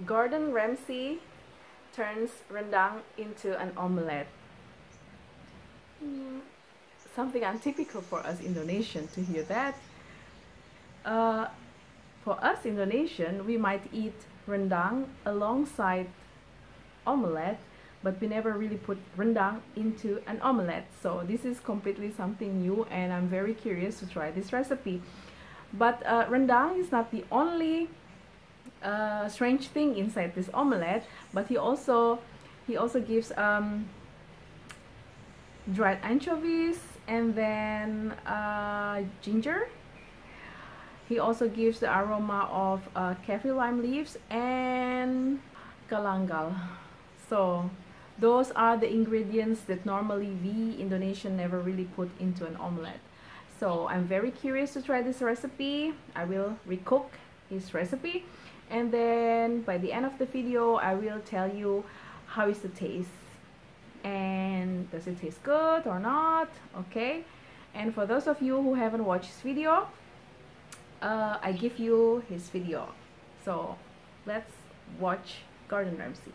Gordon Ramsay turns rendang into an omelette. Something untypical for us Indonesian to hear that. For us Indonesian, we might eat rendang alongside omelette, but we never really put rendang into an omelette. So this is completely something new, and I'm very curious to try this recipe. But rendang is not the only strange thing inside this omelette, but he also gives dried anchovies and then ginger. He also gives the aroma of kaffir lime leaves and galangal. So those are the ingredients that normally we Indonesian never really put into an omelette. So I'm very curious to try this recipe. I will recook his recipe, and then by the end of the video I will tell you how is the taste and does it taste good or not. Okay, and for those of you who haven't watched this video, I give you his video. So let's watch Gordon Ramsay.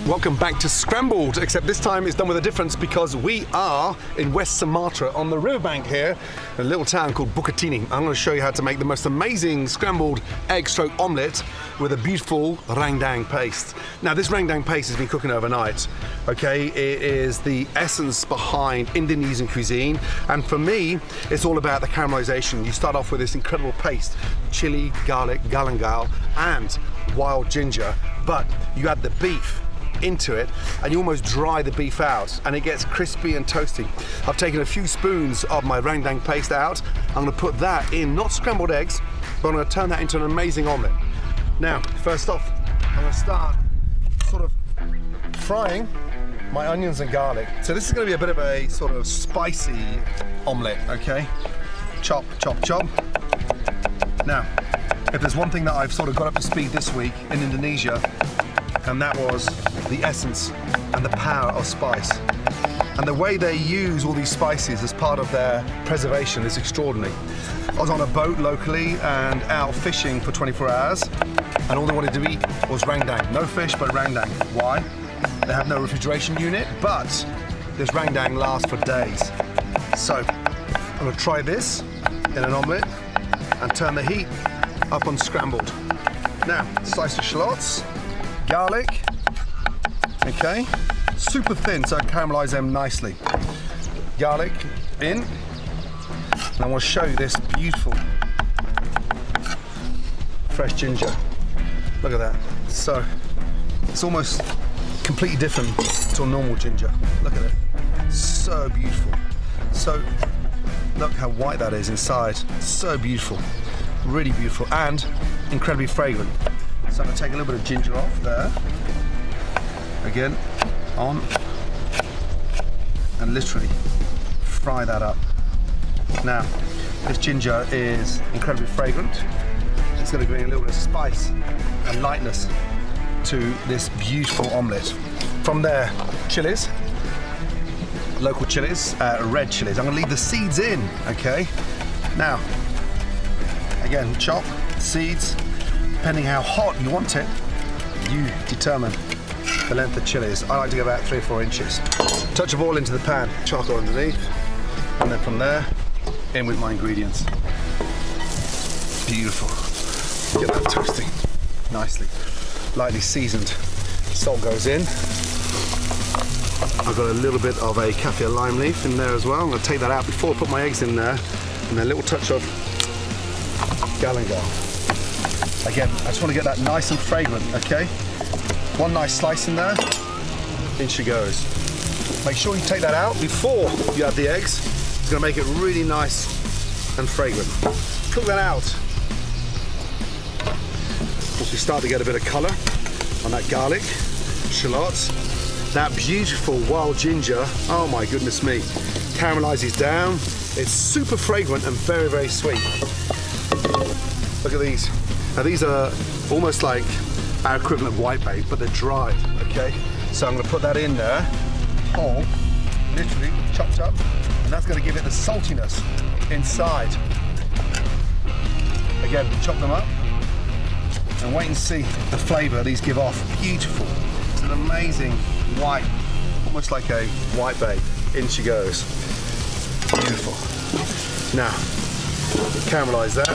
Welcome back to Scrambled, except this time it's done with a difference because we are in West Sumatra on the riverbank here, a little town called Bukittinggi. I'm going to show you how to make the most amazing scrambled egg stroke omelette with a beautiful rendang paste. Now this rendang paste has been cooking overnight, okay? It is the essence behind Indonesian cuisine, and for me it's all about the caramelization. You start off with this incredible paste, chili, garlic, galangal and wild ginger, but you add the beef into it and you almost dry the beef out and it gets crispy and toasty. I've taken a few spoons of my rendang paste out. I'm going to put that in, not scrambled eggs, but I'm going to turn that into an amazing omelette. Now, first off, I'm going to start sort of frying my onions and garlic. So this is going to be a bit of a sort of spicy omelette, okay? Chop, chop, chop. Now, if there's one thing that I've sort of got up to speed this week in Indonesia, and that was the essence and the power of spice. And the way they use all these spices as part of their preservation is extraordinary. I was on a boat locally and out fishing for 24 hours, and all they wanted to eat was rendang. No fish, but rendang. Why? They have no refrigeration unit, but this rendang lasts for days. So I'm going to try this in an omelette and turn the heat up on scrambled. Now, slice the shallots, garlic, okay, super thin so I caramelize them nicely. Garlic in, and I want to show you this beautiful fresh ginger. Look at that. So it's almost completely different to a normal ginger. Look at it. So beautiful. So look how white that is inside. So beautiful. Really beautiful and incredibly fragrant. So I'm going to take a little bit of ginger off there. Again, on. And literally fry that up. Now, this ginger is incredibly fragrant. It's going to bring a little bit of spice and lightness to this beautiful omelette. From there, chilies. Local chilies, red chilies. I'm going to leave the seeds in, okay? Now, again, chop seeds. Depending how hot you want it, you determine the length of chilies. I like to go about 3 or 4 inches. Touch of oil into the pan, charcoal underneath, and then from there, in with my ingredients. Beautiful. Get that toasting nicely. Lightly seasoned. Salt goes in. I've got a little bit of a kaffir lime leaf in there as well. I'm going to take that out before I put my eggs in there, and then a little touch of galangal. Again, I just want to get that nice and fragrant, okay? One nice slice in there, in she goes. Make sure you take that out before you add the eggs. It's going to make it really nice and fragrant. Cook that out. Once we start to get a bit of colour on that garlic, shallots, that beautiful wild ginger, oh my goodness me, caramelizes down. It's super fragrant and very, very sweet. Look at these. Now these are almost like our equivalent of whitebait, but they're dried, okay? So I'm going to put that in there, whole, literally chopped up, and that's going to give it the saltiness inside. Again, chop them up, And wait and see the flavour these give off. Beautiful. It's an amazing white, almost like a white bay. In she goes. Beautiful. Now, caramelise that.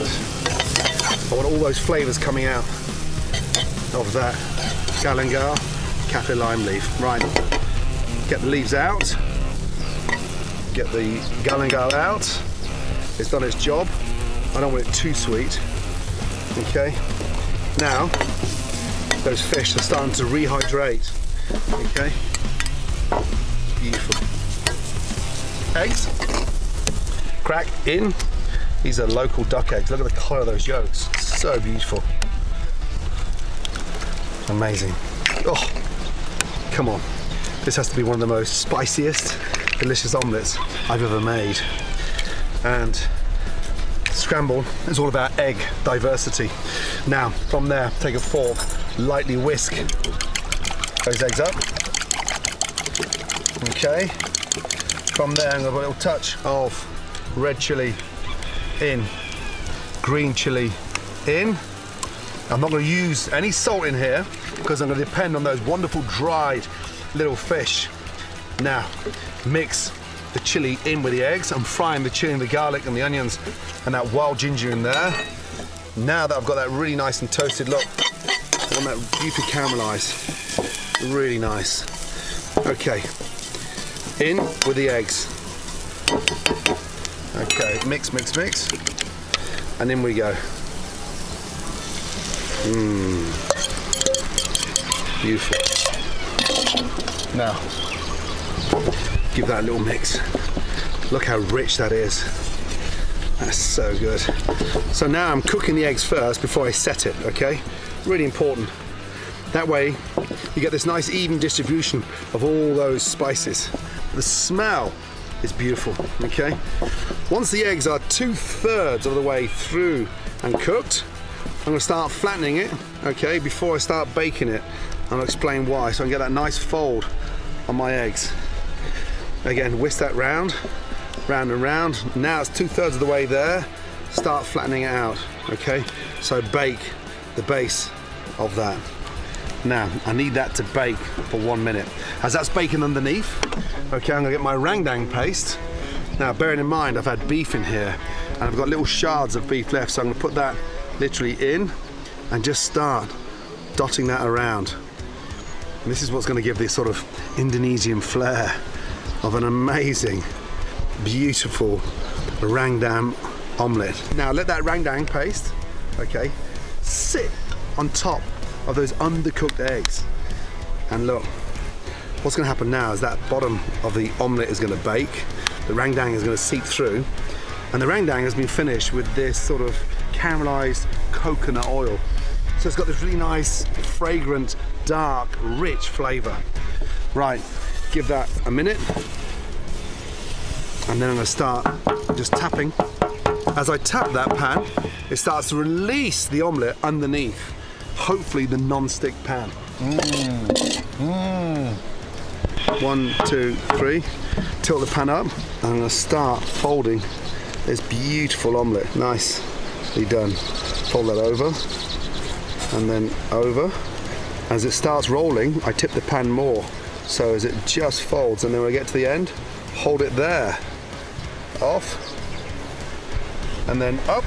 I want all those flavours coming out of that galangal kaffir lime leaf. Right, get the leaves out. Get the galangal out. It's done its job. I don't want it too sweet. Okay. Now, those fish are starting to rehydrate. Okay. Beautiful. Eggs. Crack in. These are local duck eggs. Look at the colour of those yolks. So beautiful. Amazing. Oh, come on. This has to be one of the most spiciest, delicious omelettes I've ever made. And scrambled is all about egg diversity. Now, from there, take a fork, lightly whisk those eggs up. Okay. From there, I'm going to put a little touch of red chilli in, green chilli in. I'm not going to use any salt in here because I'm going to depend on those wonderful dried little fish. Now, mix the chili in with the eggs. I'm frying the chili and the garlic and the onions and that wild ginger in there. Now that I've got that really nice and toasted look, I want that beautifully caramelized. Really nice. Okay, in with the eggs. Okay, mix, mix, mix. And in we go. Beautiful. Now, give that a little mix. Look how rich that is. That's so good. So now I'm cooking the eggs first before I set it, okay? Really important. That way, you get this nice even distribution of all those spices. The smell is beautiful, okay? Once the eggs are 2/3 of the way through and cooked, I'm gonna start flattening it, okay, before I start baking it. I'll explain why, so I can get that nice fold on my eggs. Again, whisk that round, round and round. Now it's 2/3 of the way there. Start flattening it out, okay? So bake the base of that. Now, I need that to bake for 1 minute. As that's baking underneath, okay, I'm gonna get my rendang paste. Now, bearing in mind, I've had beef in here, and I've got little shards of beef left, so I'm gonna put that literally in, and just start dotting that around. And this is what's gonna give this sort of Indonesian flair of an amazing, beautiful rendang omelette. Now, let that rendang paste, okay, sit on top of those undercooked eggs. And look, what's gonna happen now is that bottom of the omelette is gonna bake, the rendang is gonna seep through, and the rendang has been finished with this sort of caramelized coconut oil. So it's got this really nice, fragrant, dark, rich flavor. Right, give that a minute, and then I'm gonna start just tapping. As I tap that pan, it starts to release the omelette underneath. Hopefully the non-stick pan. 1, 2, 3. Tilt the pan up. I'm gonna start folding this beautiful omelette. Nicely done. Fold that over, and then over. As it starts rolling, I tip the pan more. So as it just folds, and then when I get to the end, hold it there. Off. And then up.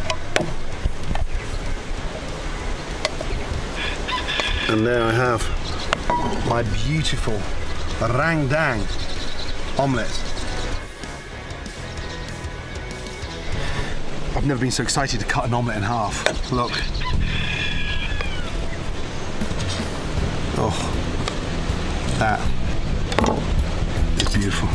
And there I have my beautiful rendang omelette. I've never been so excited to cut an omelette in half. Look. Oh, that is beautiful.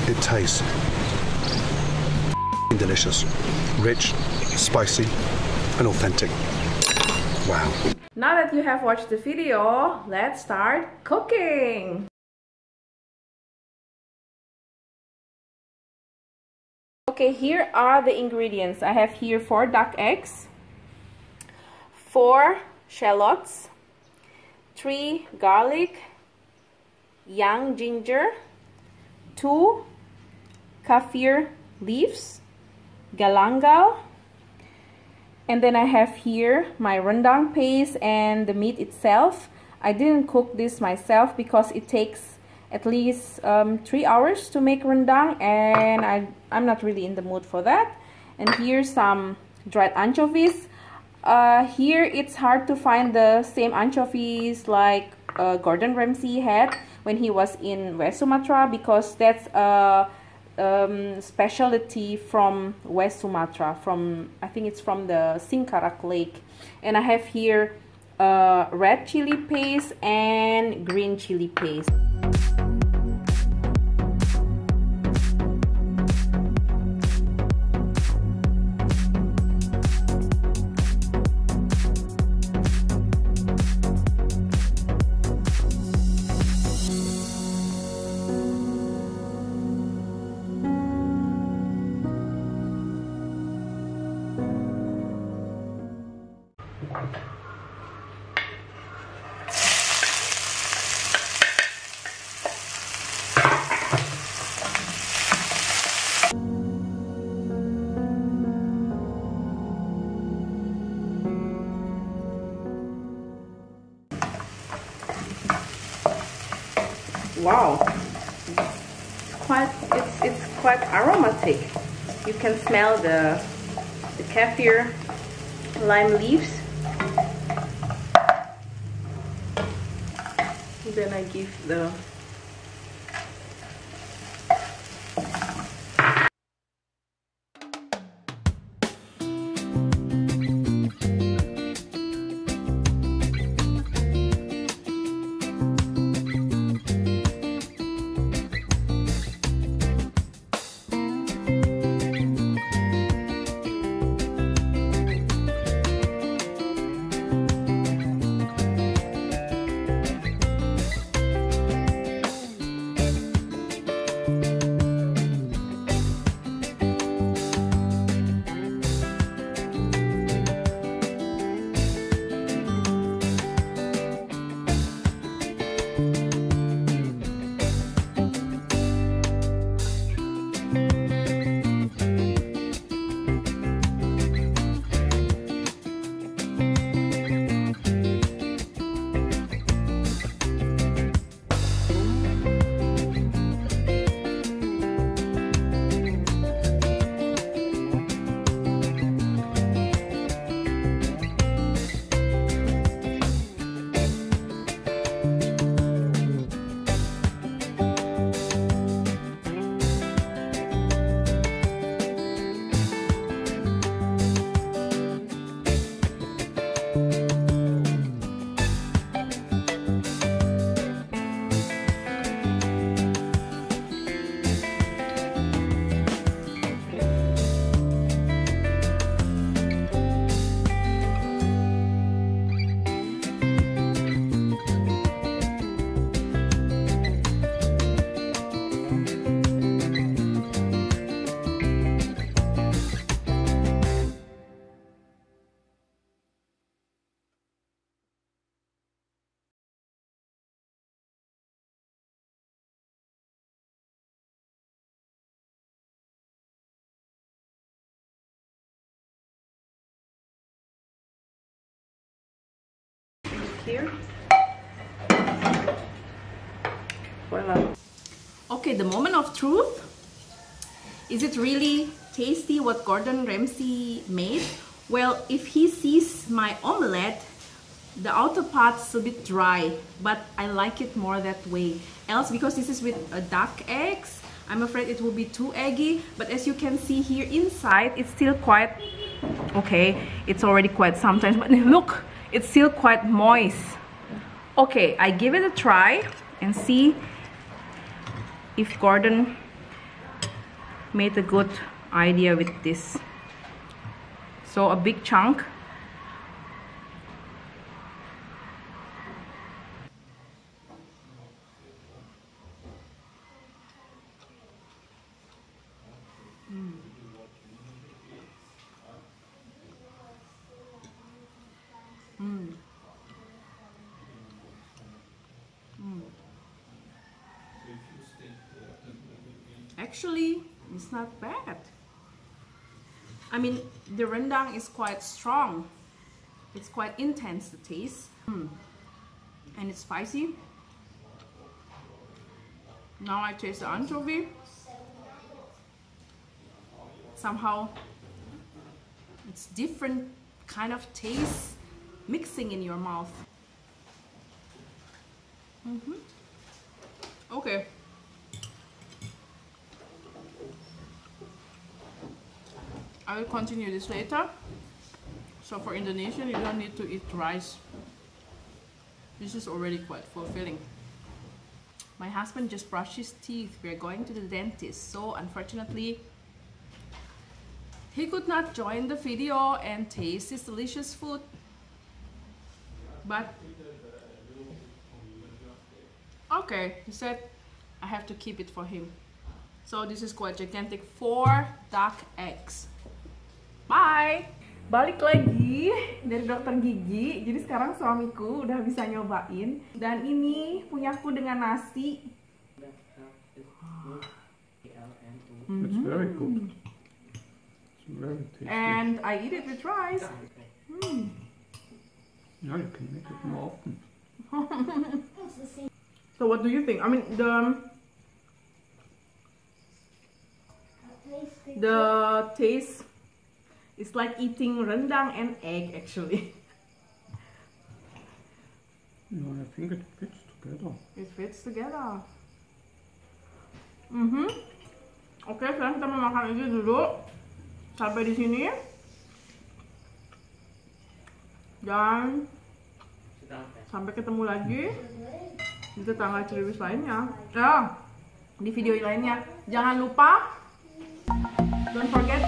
It tastes delicious, rich, spicy, and authentic. Wow. Now that you have watched the video, let's start cooking. Okay, here are the ingredients. I have here 4 duck eggs, 4 shallots, 3 garlic, young ginger, 2 kaffir leaves, galangal, and then I have here my rendang paste and the meat itself. I didn't cook this myself because it takes at least 3 hours to make rendang, and I'm not really in the mood for that. And here's some dried anchovies. Here it's hard to find the same anchovies like Gordon Ramsay had when he was in West Sumatra, because that's a specialty from West Sumatra, I think it's from the Singkarak Lake. And I have here red chili paste and green chili paste. Wow, it's quite aromatic. You can smell the kaffir lime leaves. Then I give the here. Voila. Okay, the moment of truth. Is it really tasty what Gordon Ramsay made? Well, if he sees my omelette, the outer part is a bit dry, but I like it more that way. Else, because this is with duck eggs, I'm afraid it will be too eggy. But as you can see here inside, it's still quite okay. It's already quite sometimes, but look, it's still quite moist. Okay, I give it a try and see if Gordon made a good idea with this. So a big chunk. actually it's not bad. I mean, the rendang is quite strong. It's quite intense, the taste. And it's spicy. Now I taste the anchovy. Somehow it's different kind of taste mixing in your mouth. Okay. I will continue this later. So for Indonesian, you don't need to eat rice. This is already quite fulfilling. My husband just brushed his teeth. We're going to the dentist. So unfortunately, he could not join the video and taste this delicious food. But okay, he said I have to keep it for him. So this is quite gigantic, 4 duck eggs. Bye. Balik lagi dari dokter gigi. Jadi sekarang suamiku udah bisa nyobain. Dan ini punyaku dengan nasi. It's very good. It's very tasty. And I eat it with rice. Now you can make it more often. So what do you think? I mean, the taste is like eating rendang and egg actually. No, I think it fits together. It fits together. Oke, sekarang kita mau makan ini dulu. Sampai di sini. Dan sampai ketemu lagi di tetangga ceriwis lainnya. Di video lainnya. Jangan lupa, don't forget